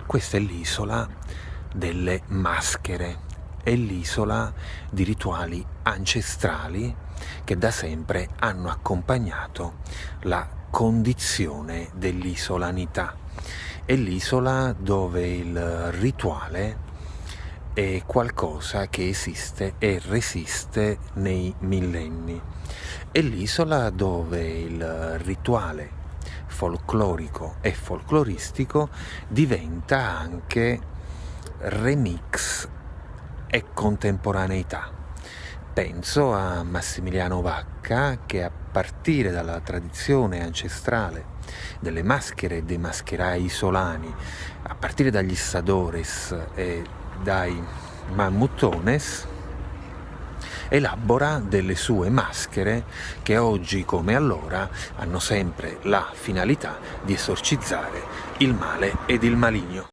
Questa è l'isola delle maschere, è l'isola di rituali ancestrali che da sempre hanno accompagnato la condizione dell'isolanità. È l'isola dove il rituale è qualcosa che esiste e resiste nei millenni. È l'isola dove il rituale folclorico e folcloristico diventa anche remix e contemporaneità. Penso a Massimiliano Vacca, che a partire dalla tradizione ancestrale delle maschere e dei mascherai isolani, a partire dagli Ssadores e dai Mammutones, elabora delle sue maschere che oggi come allora hanno sempre la finalità di esorcizzare il male ed il maligno.